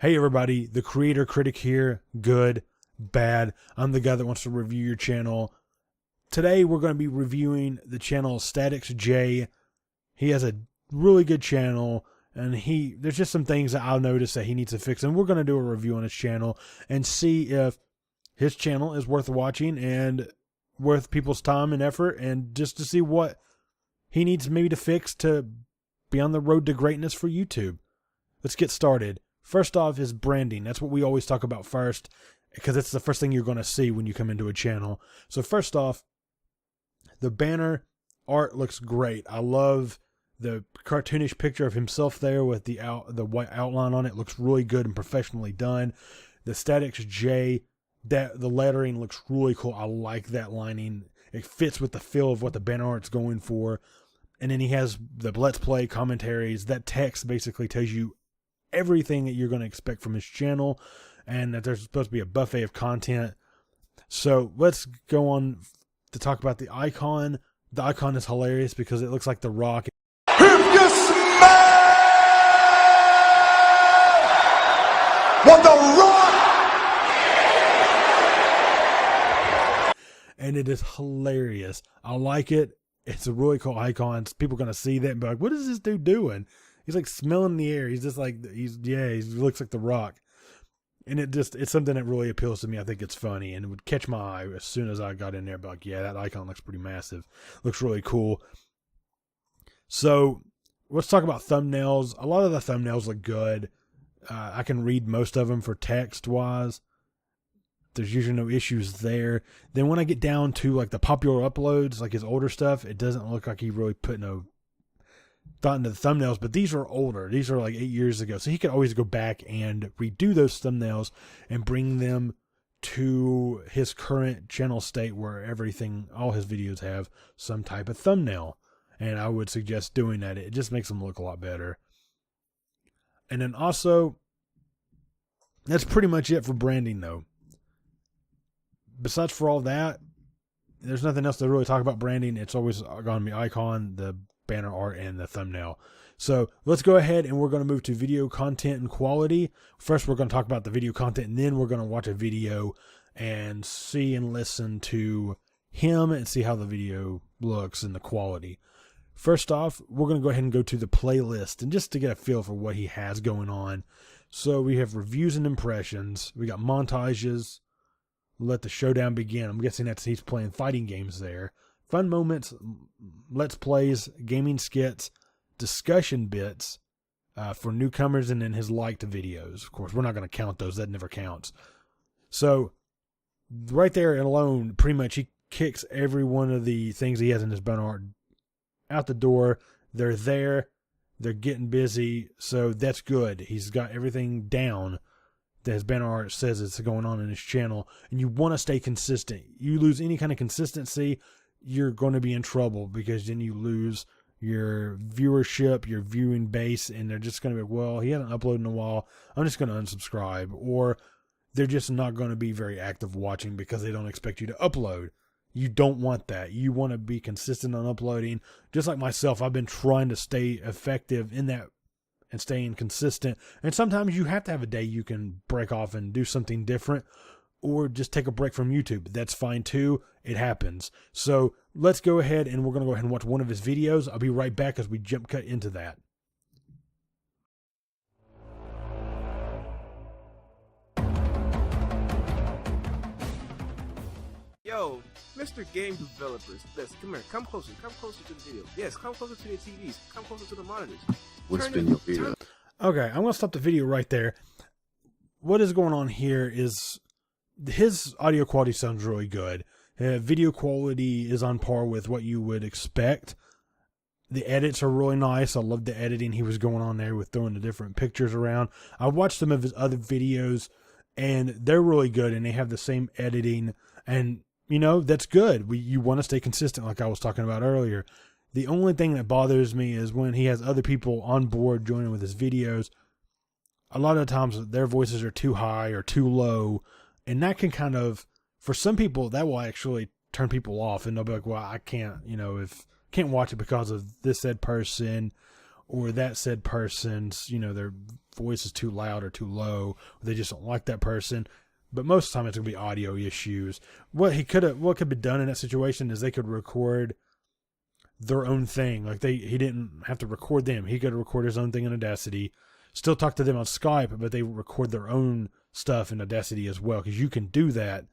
Hey everybody, the Creator Critic here. Good, bad. I'm the guy that wants to review your channel. Today we're going to be reviewing the channel Statix J. He has a really good channel, and there's just some things that I'll notice that he needs to fix, and we're going to do a review on his channel and see if his channel is worth watching and worth people's time and effort, and just to see what he needs maybe to fix to be on the road to greatness for YouTube. Let's get started. First off is branding. That's what we always talk about first, because it's the first thing you're going to see when you come into a channel. So first off, the banner art looks great. I love the cartoonish picture of himself there with the white outline on it. Looks really good and professionally done. The Statix J, the lettering looks really cool. I like that lining. It fits with the feel of what the banner art's going for. And then he has the Let's Play commentaries. That text basically tells you everything that you're going to expect from his channel, and that there's supposed to be a buffet of content. So let's go on to talk about the icon. The icon is hilarious because it looks like The Rock. If you smell what The Rock, and it is hilarious. I like it. It's a really cool icon. People are going to see that and be like, what is this dude doing? He's like smelling the air. He's just like, he looks like The Rock. And it's something that really appeals to me. I think it's funny, and it would catch my eye as soon as I got in there. Be like, yeah, that icon looks pretty massive. Looks really cool. So let's talk about thumbnails. A lot of the thumbnails look good. I can read most of them for text wise. There's usually no issues there. Then when I get down to like the popular uploads, like his older stuff, it doesn't look like he really put no thought into the thumbnails, but these are older. These are like 8 years ago. So he could always go back and redo those thumbnails and bring them to his current channel state where all his videos have some type of thumbnail. And I would suggest doing that. It just makes them look a lot better. And then also, that's pretty much it for branding though. Besides for all that, there's nothing else to really talk about branding. It's always going to be icon, the banner art, and the thumbnail. So let's go ahead and we're going to move to video content and quality. First, we're going to talk about the video content, and then we're going to watch a video and see and listen to him and see how the video looks and the quality. First off, we're going to go ahead and go to the playlist, and just to get a feel for what he has going on. So we have reviews and impressions. We got montages. Let the showdown begin. I'm guessing he's playing fighting games there. Fun moments, let's plays, gaming skits, discussion bits for newcomers, and then his liked videos. Of course, we're not going to count those. That never counts. So right there alone, pretty much he kicks every one of the things he has in his banner art out the door. They're there. They're getting busy. So that's good. He's got everything down that his banner art says it's going on in his channel. And you want to stay consistent. You lose any kind of consistency, you're going to be in trouble, because then you lose your viewership, your viewing base, and they're just going to be, well, he hasn't uploaded in a while, I'm just going to unsubscribe. Or they're just not going to be very active watching because they don't expect you to upload. You don't want that. You want to be consistent on uploading. Just like myself, I've been trying to stay effective in that and staying consistent. And sometimes you have to have a day you can break off and do something different, or just take a break from YouTube. That's fine too. It happens. So let's go ahead, and we're going to go ahead and watch one of his videos. I'll be right back as we jump cut into that. Yo, Mr. Game Developers, listen, come here, come closer to the video. Yes, come closer to the TVs, come closer to the monitors. what's been your video? Okay, I'm going to stop the video right there. What is going on here is his audio quality sounds really good. Video quality is on par with what you would expect. The edits are really nice. I love the editing he was going on there with throwing the different pictures around. I watched some of his other videos, and they're really good, and they have the same editing, and you know, that's good. You want to stay consistent, like I was talking about earlier. The only thing that bothers me is when he has other people on board joining with his videos. A lot of times their voices are too high or too low, and that can kind of, for some people, that will actually turn people off, and they'll be like, well, I can't, can't watch it because of this said person, or that said person's, their voice is too loud or too low, or they just don't like that person. But most of the time it's going to be audio issues. What could be done in that situation is they could record their own thing. Like he didn't have to record them. He could record his own thing in Audacity, still talk to them on Skype, but they record their own stuff in Audacity as well. Because you can do that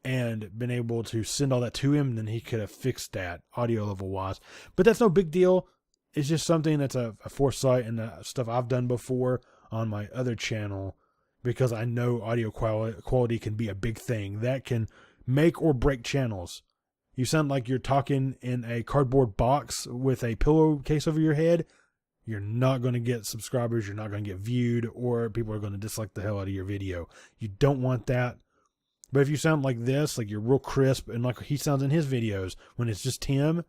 and been able to send all that to him. And then he could have fixed that audio level wise, but that's no big deal. It's just something that's a foresight and stuff I've done before on my other channel, because I know audio quality can be a big thing that can make or break channels. You sound like you're talking in a cardboard box with a pillowcase over your head. You're not going to get subscribers. You're not going to get viewed, or people are going to dislike the hell out of your video. You don't want that. But if you sound like this, like you're real crisp and like he sounds in his videos when it's just him,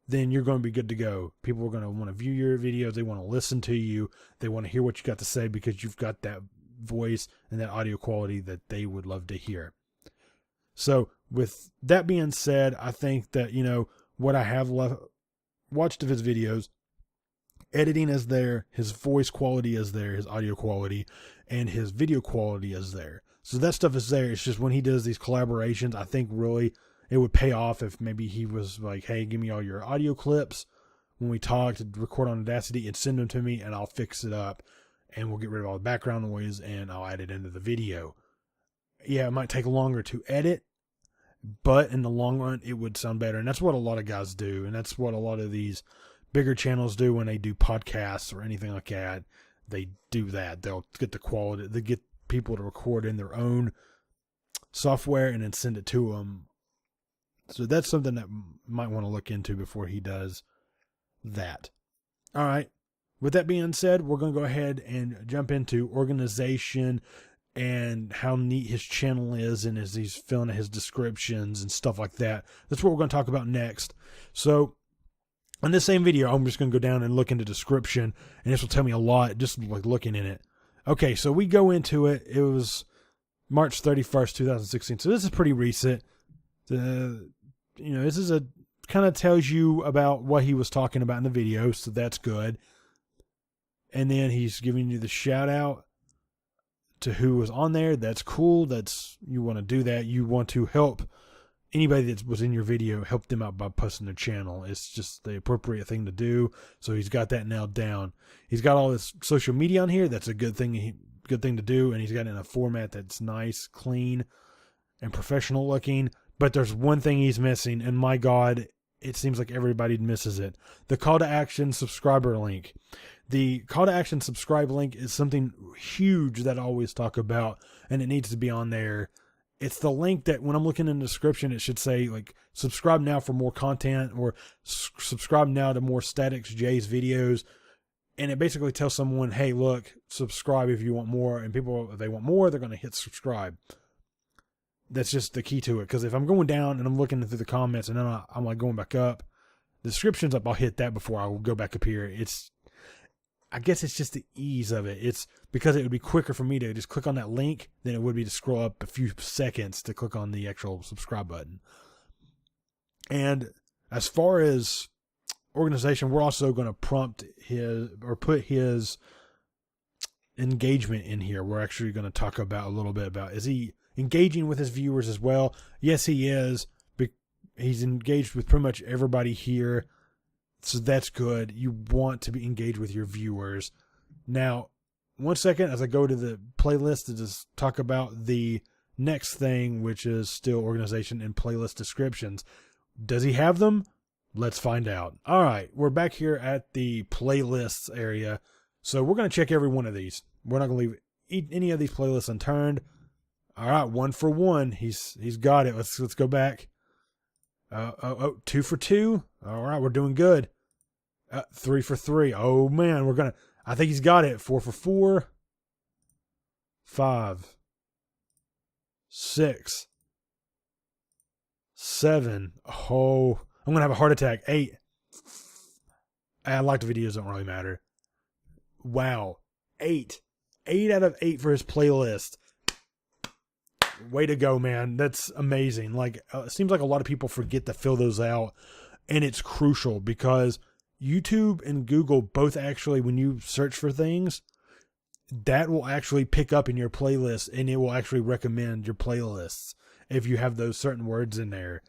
then you're going to be good to go. People are going to want to view your videos. They want to listen to you. They want to hear what you got to say because you've got that voice and that audio quality that they would love to hear. So with that being said, I think that, what I have watched of his videos, editing is there, his voice quality is there, his audio quality, and his video quality is there. So that stuff is there. It's just when he does these collaborations, I think really it would pay off if maybe he was like, hey, give me all your audio clips when we talk, to record on Audacity and send them to me, and I'll fix it up, and we'll get rid of all the background noise and I'll add it into the video. Yeah, it might take longer to edit, but in the long run, it would sound better. And that's what a lot of guys do. And that's what a lot of these bigger channels do when they do podcasts or anything like that. They do that. They'll get the quality, they get people to record in their own software and then send it to them. So that's something that might want to look into before he does that. All right. With that being said, we're going to go ahead and jump into organization and how neat his channel is, and as he's filling out his descriptions and stuff like that. That's what we're going to talk about next. So on this same video, I'm just going to go down and look into description, and this will tell me a lot just like looking in it. Okay, so we go into it. It was March 31st, 2016. So this is pretty recent. This is kind of tells you about what he was talking about in the video, so that's good. And then he's giving you the shout out to who was on there. That's cool. You want to do that. You want to help anybody that was in your video, help them out by posting their channel. It's just the appropriate thing to do. So he's got that nailed down. He's got all this social media on here. That's a good thing to do. And he's got it in a format that's nice, clean, and professional looking. But there's one thing he's missing, and my God, it seems like everybody misses it. The call to action subscriber link. The call to action subscribe link is something huge that I always talk about, and it needs to be on there. It's the link that when I'm looking in the description, it should say like subscribe now for more content, or subscribe now to more Statix J's videos. And it basically tells someone, hey, look, subscribe if you want more. And people, if they want more, they're going to hit subscribe. That's just the key to it. Because if I'm going down and I'm looking through the comments and then I'm like going back up, the description's up, I'll hit that before I will go back up here. I guess it's just the ease of it. It's because it would be quicker for me to just click on that link than it would be to scroll up a few seconds to click on the actual subscribe button. And as far as organization, we're also going to prompt put his engagement in here. We're actually going to talk about a little bit about, is he engaging with his viewers as well? Yes, he is. He's engaged with pretty much everybody here. So that's good. You want to be engaged with your viewers. Now, one second as I go to the playlist to just talk about the next thing, which is still organization and playlist descriptions. Does he have them? Let's find out. All right, we're back here at the playlists area. So we're going to check every one of these. We're not going to leave any of these playlists unturned. All right, 1 for 1. He's got it. Let's go back. 2 for 2. All right, we're doing good. 3 for 3. Oh man, I think he's got it. 4 for 4. 5. 6. 7. Oh, I'm gonna have a heart attack. 8. I like the videos, don't really matter. Wow. 8. 8 out of 8 for his playlist. Way to go, man. That's amazing. Like, it seems like a lot of people forget to fill those out, and it's crucial because YouTube and Google both actually, when you search for things, that will actually pick up in your playlist, and it will actually recommend your playlists if you have those certain words in there,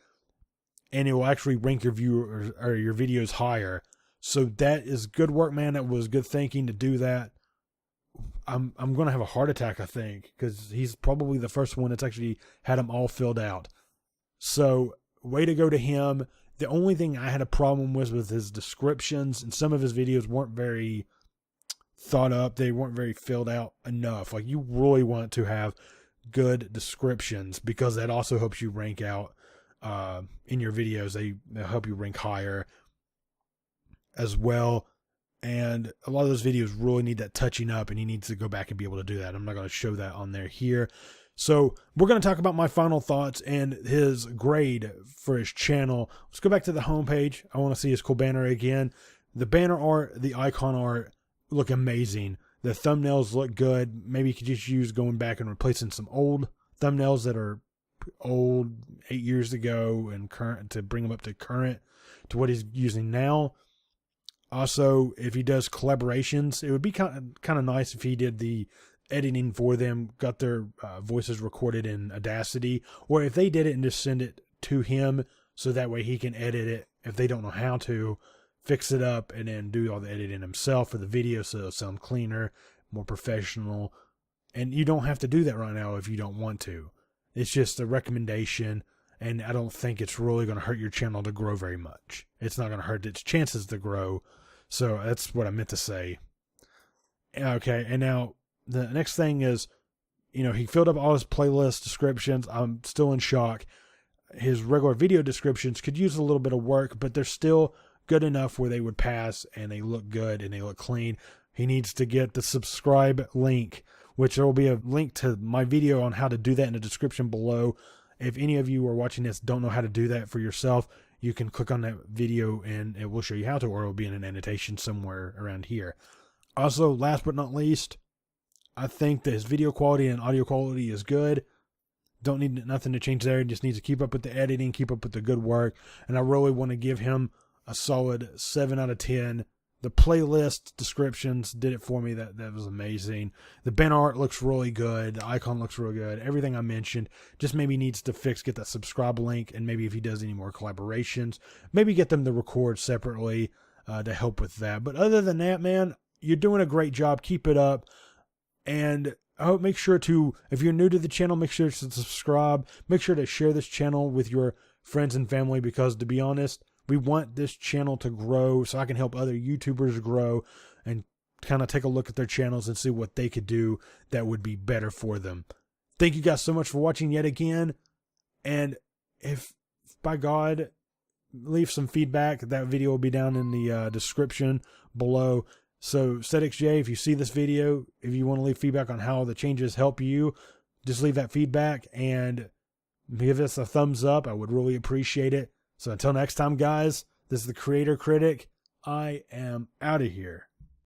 and it will actually rank your viewers or your videos higher. So that is good work, man. That was good thinking to do that. I'm going to have a heart attack, I think, because he's probably the first one that's actually had them all filled out. So way to go to him. The only thing I had a problem with was his descriptions, and some of his videos weren't very thought up. They weren't very filled out enough. Like, you really want to have good descriptions, because that also helps you rank out in your videos. They help you rank higher as well. And a lot of those videos really need that touching up, and he needs to go back and be able to do that. I'm not going to show that on there here. So we're going to talk about my final thoughts and his grade for his channel. Let's go back to the homepage. I want to see his cool banner again. The banner art, the icon art look amazing. The thumbnails look good. Maybe you could just use going back and replacing some old thumbnails that are old 8 years ago and current, to bring them up to current to what he's using now. Also, if he does collaborations, it would be kind of nice if he did the editing for them, got their voices recorded in Audacity, or if they did it and just send it to him, so that way he can edit it if they don't know how to, fix it up, and then do all the editing himself for the video, so it'll sound cleaner, more professional. And you don't have to do that right now if you don't want to. It's just a recommendation, and I don't think it's really going to hurt your channel to grow very much. It's not going to hurt its chances to grow. So that's what I meant to say. Okay, and now the next thing is, he filled up all his playlist descriptions. I'm still in shock. His regular video descriptions could use a little bit of work, but they're still good enough where they would pass, and they look good and they look clean. He needs to get the subscribe link, which there will be a link to my video on how to do that in the description below. If any of you are watching this don't know how to do that for yourself, you can click on that video and it will show you how to, or it will be in an annotation somewhere around here. Also, last but not least, I think that his video quality and audio quality is good. Don't need nothing to change there. He just needs to keep up with the editing, keep up with the good work. And I really want to give him a solid 7 out of 10. The playlist descriptions did it for me. That was amazing. The banner art looks really good. The icon looks really good. Everything I mentioned just maybe needs to fix, get that subscribe link, and maybe if he does any more collaborations, maybe get them to record separately to help with that. But other than that, man, you're doing a great job. Keep it up. And I hope, make sure to, if you're new to the channel, make sure to subscribe. Make sure to share this channel with your friends and family, because to be honest, we want this channel to grow so I can help other YouTubers grow and kind of take a look at their channels and see what they could do that would be better for them. Thank you guys so much for watching yet again. And if by God, leave some feedback, that video will be down in the description below. So Statix J, if you see this video, if you want to leave feedback on how the changes help you, just leave that feedback and give us a thumbs up. I would really appreciate it. So until next time, guys, this is the Creator Critic. I am out of here.